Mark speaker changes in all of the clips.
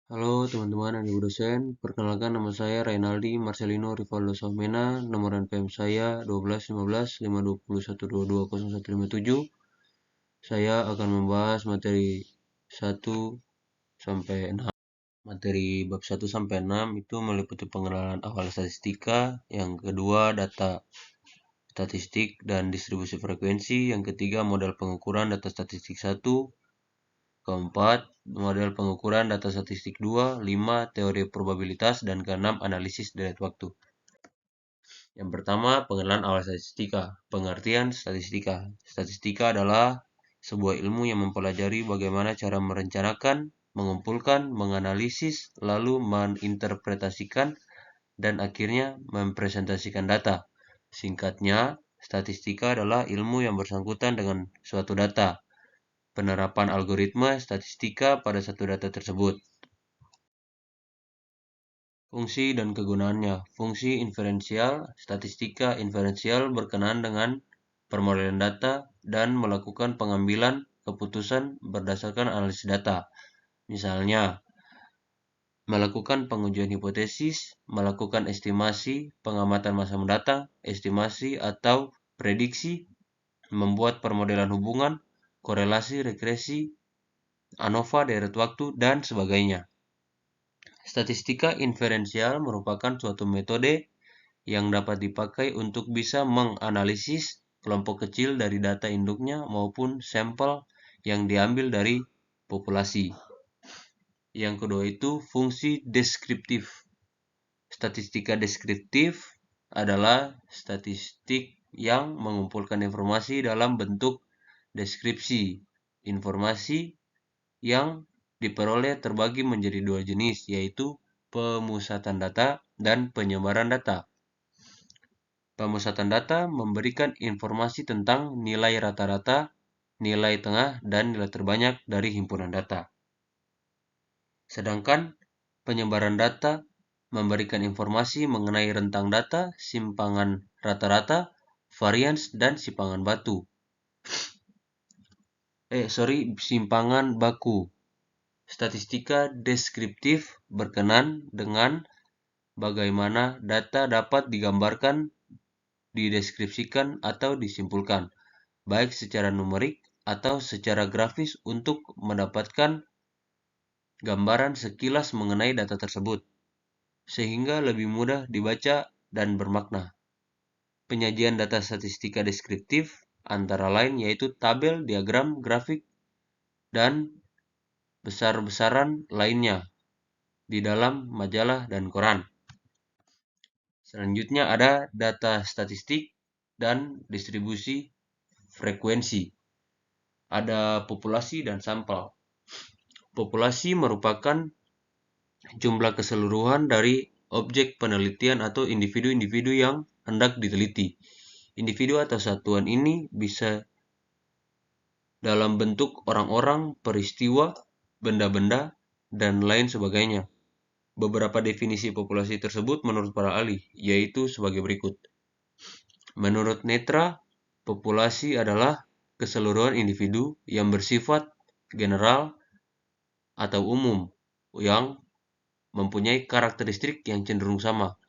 Speaker 1: Halo teman-teman dan ibu dosen, perkenalkan nama saya Reynaldi Marcelino Rivaldo Saumena, nomor NPM saya 12155201220157. Saya akan membahas materi 1 sampai 6. Materi bab 1 sampai 6 itu meliputi pengenalan awal statistika, yang kedua data statistik dan distribusi frekuensi, yang ketiga model pengukuran data statistik 1, keempat, model pengukuran data statistik 2, 5, teori probabilitas, dan keenam, analisis delete waktu. Yang pertama, pengenalan awal statistika. Pengertian statistika. Statistika adalah sebuah ilmu yang mempelajari bagaimana cara merencanakan, mengumpulkan, menganalisis, lalu menginterpretasikan, dan akhirnya mempresentasikan data. Singkatnya, statistika adalah ilmu yang bersangkutan dengan suatu data, penerapan algoritma statistika pada satu data tersebut. Fungsi dan kegunaannya. Fungsi inferensial. Statistika inferensial berkenaan dengan permodalan data dan melakukan pengambilan keputusan berdasarkan analisis data. Misalnya, melakukan pengujian hipotesis, melakukan estimasi, pengamatan masa mendatang, estimasi atau prediksi, membuat permodelan hubungan, korelasi, regresi, ANOVA, deret waktu, dan sebagainya. Statistika inferensial merupakan suatu metode yang dapat dipakai untuk bisa menganalisis kelompok kecil dari data induknya maupun sampel yang diambil dari populasi. Yang kedua itu fungsi deskriptif. Statistika deskriptif adalah statistik yang mengumpulkan informasi dalam bentuk deskripsi. Informasi yang diperoleh terbagi menjadi dua jenis, yaitu pemusatan data dan penyebaran data. Pemusatan data memberikan informasi tentang nilai rata-rata, nilai tengah, dan nilai terbanyak dari himpunan data. Sedangkan penyebaran data memberikan informasi mengenai rentang data, simpangan rata-rata, varians, dan simpangan baku. Statistika deskriptif berkenaan dengan bagaimana data dapat digambarkan, dideskripsikan, atau disimpulkan, baik secara numerik atau secara grafis untuk mendapatkan gambaran sekilas mengenai data tersebut, sehingga lebih mudah dibaca dan bermakna. Penyajian data statistika deskriptif antara lain yaitu tabel, diagram, grafik, dan besar-besaran lainnya di dalam majalah dan koran. Selanjutnya ada data statistik dan distribusi frekuensi. Ada populasi dan sampel. Populasi merupakan jumlah keseluruhan dari objek penelitian atau individu-individu yang hendak diteliti. Individu atau satuan ini bisa dalam bentuk orang-orang, peristiwa, benda-benda, dan lain sebagainya. Beberapa definisi populasi tersebut menurut para ahli, yaitu sebagai berikut. Menurut Netra, populasi adalah keseluruhan individu yang bersifat general atau umum, yang mempunyai karakteristik yang cenderung sama.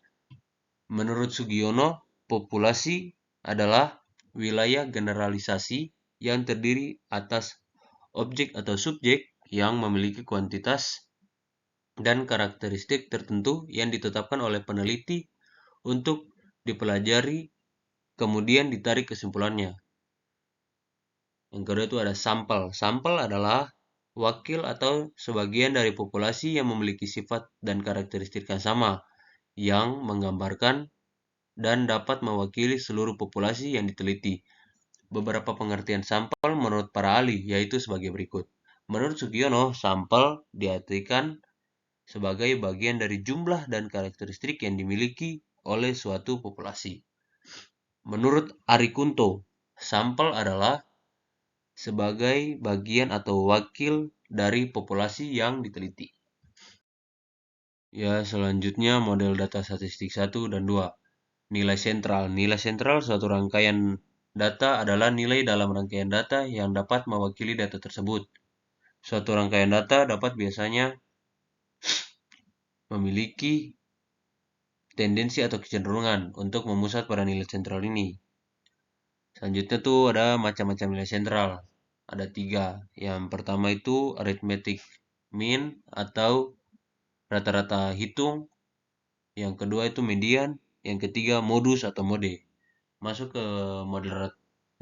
Speaker 1: Menurut Sugiono, populasi adalah wilayah generalisasi yang terdiri atas objek atau subjek yang memiliki kuantitas dan karakteristik tertentu yang ditetapkan oleh peneliti untuk dipelajari, kemudian ditarik kesimpulannya. Yang kedua itu ada sampel. Sampel adalah wakil atau sebagian dari populasi yang memiliki sifat dan karakteristik yang sama, yang menggambarkan dan dapat mewakili seluruh populasi yang diteliti. Beberapa pengertian sampel menurut para ahli yaitu sebagai berikut. Menurut Sugiono, sampel diartikan sebagai bagian dari jumlah dan karakteristik yang dimiliki oleh suatu populasi. Menurut Arikunto, sampel adalah sebagai bagian atau wakil dari populasi yang diteliti. Ya, selanjutnya model data statistik 1 dan 2. Nilai sentral. Nilai sentral suatu rangkaian data adalah nilai dalam rangkaian data yang dapat mewakili data tersebut. Suatu rangkaian data dapat biasanya memiliki tendensi atau kecenderungan untuk memusat pada nilai sentral ini. Selanjutnya tuh ada macam-macam nilai sentral. Ada 3. Yang pertama itu arithmetic mean atau rata-rata hitung. Yang kedua itu median. Yang ketiga modus atau mode. Masuk ke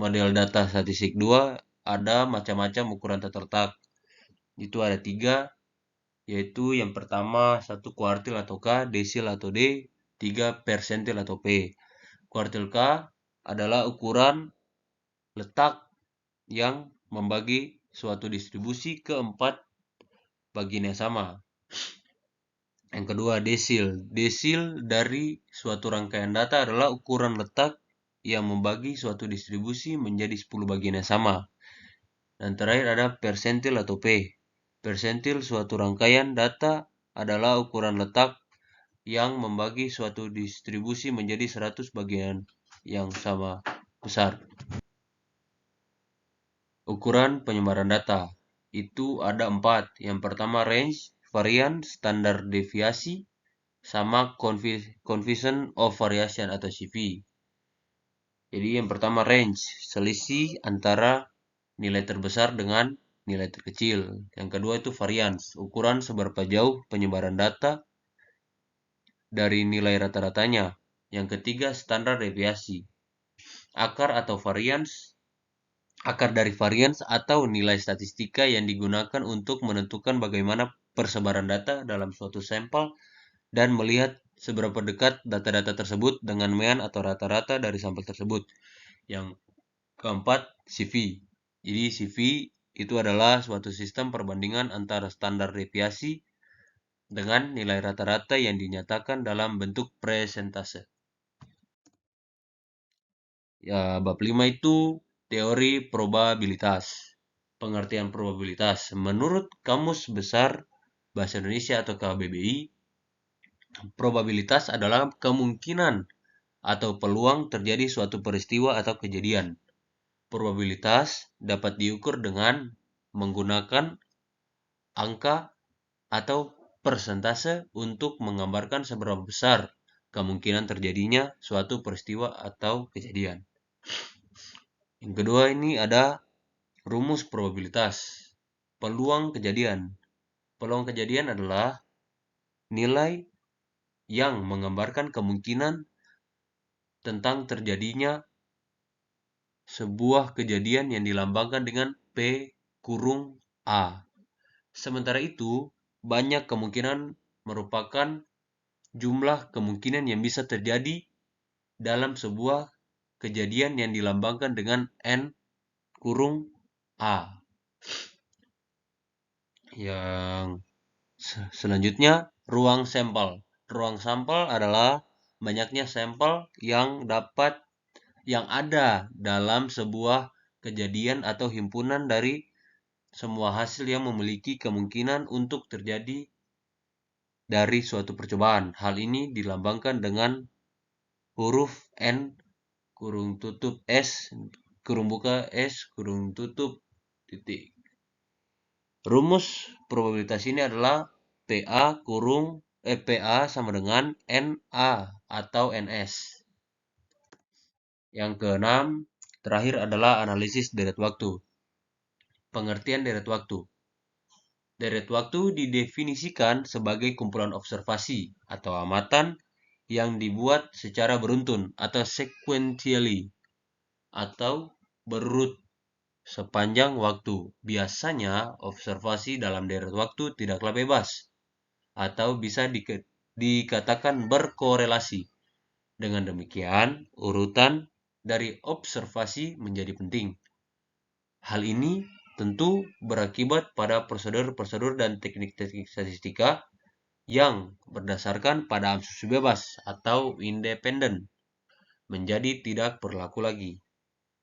Speaker 1: model data statistik 2, ada macam-macam ukuran terletak. Itu ada 3, yaitu yang pertama 1 kuartil atau K, desil atau D, 3 persentil atau P. Kuartil K adalah ukuran letak yang membagi suatu distribusi ke 4 bagian yang sama. Yang kedua, desil. Desil dari suatu rangkaian data adalah ukuran letak yang membagi suatu distribusi menjadi 10 bagian yang sama. Dan terakhir ada persentil atau P. Persentil suatu rangkaian data adalah ukuran letak yang membagi suatu distribusi menjadi 100 bagian yang sama besar. Ukuran penyebaran data itu ada 4. Yang pertama range, varian, standar deviasi, sama coefficient of variation atau CV. Jadi yang pertama range, selisih antara nilai terbesar dengan nilai terkecil. Yang kedua itu variance, ukuran seberapa jauh penyebaran data dari nilai rata-ratanya. Yang ketiga standar deviasi, akar dari variance atau nilai statistika yang digunakan untuk menentukan bagaimana persebaran data dalam suatu sampel dan melihat seberapa dekat data-data tersebut dengan mean atau rata-rata dari sampel tersebut. Yang keempat, CV. Jadi CV itu adalah suatu sistem perbandingan antara standar deviasi dengan nilai rata-rata yang dinyatakan dalam bentuk presentase. Ya, bab 5 itu teori probabilitas. Pengertian probabilitas. Menurut Kamus Besar Bahasa Indonesia atau KBBI, probabilitas adalah kemungkinan atau peluang terjadi suatu peristiwa atau kejadian. Probabilitas dapat diukur dengan menggunakan angka atau persentase untuk menggambarkan seberapa besar kemungkinan terjadinya suatu peristiwa atau kejadian. Yang kedua ini ada rumus probabilitas. Peluang kejadian. Peluang kejadian adalah nilai yang menggambarkan kemungkinan tentang terjadinya sebuah kejadian yang dilambangkan dengan P kurung A. Sementara itu, banyak kemungkinan merupakan jumlah kemungkinan yang bisa terjadi dalam sebuah kejadian yang dilambangkan dengan N kurung A. Yang selanjutnya, ruang sampel. Ruang sampel adalah banyaknya sampel yang ada dalam sebuah kejadian atau himpunan dari semua hasil yang memiliki kemungkinan untuk terjadi dari suatu percobaan. Hal ini dilambangkan dengan huruf N kurung tutup S kurung buka S kurung tutup titik. Rumus probabilitas ini adalah PA sama dengan NA atau NS. Yang keenam, terakhir adalah analisis deret waktu. Pengertian deret waktu. Deret waktu didefinisikan sebagai kumpulan observasi atau amatan yang dibuat secara beruntun atau sequentially atau berurut sepanjang waktu. Biasanya observasi dalam deret waktu tidaklah bebas atau bisa dikatakan berkorelasi. Dengan demikian, urutan dari observasi menjadi penting. Hal ini tentu berakibat pada prosedur-prosedur dan teknik-teknik statistika yang berdasarkan pada asumsi bebas atau independen menjadi tidak berlaku lagi.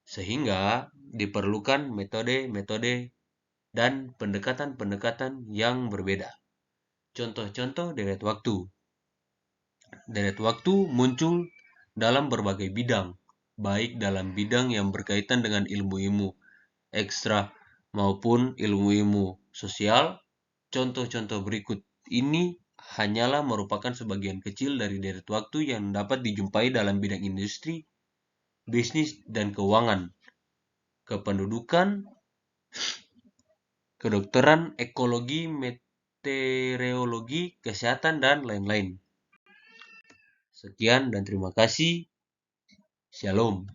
Speaker 1: Sehingga diperlukan metode-metode dan pendekatan-pendekatan yang berbeda. Contoh-contoh deret waktu. Deret waktu muncul dalam berbagai bidang, baik dalam bidang yang berkaitan dengan ilmu-ilmu ekstra maupun ilmu-ilmu sosial. Contoh-contoh berikut ini hanyalah merupakan sebagian kecil dari deret waktu yang dapat dijumpai dalam bidang industri, bisnis, dan keuangan, kependudukan, kedokteran, ekologi, meteorologi, kesehatan, dan lain-lain. Sekian dan terima kasih. Shalom.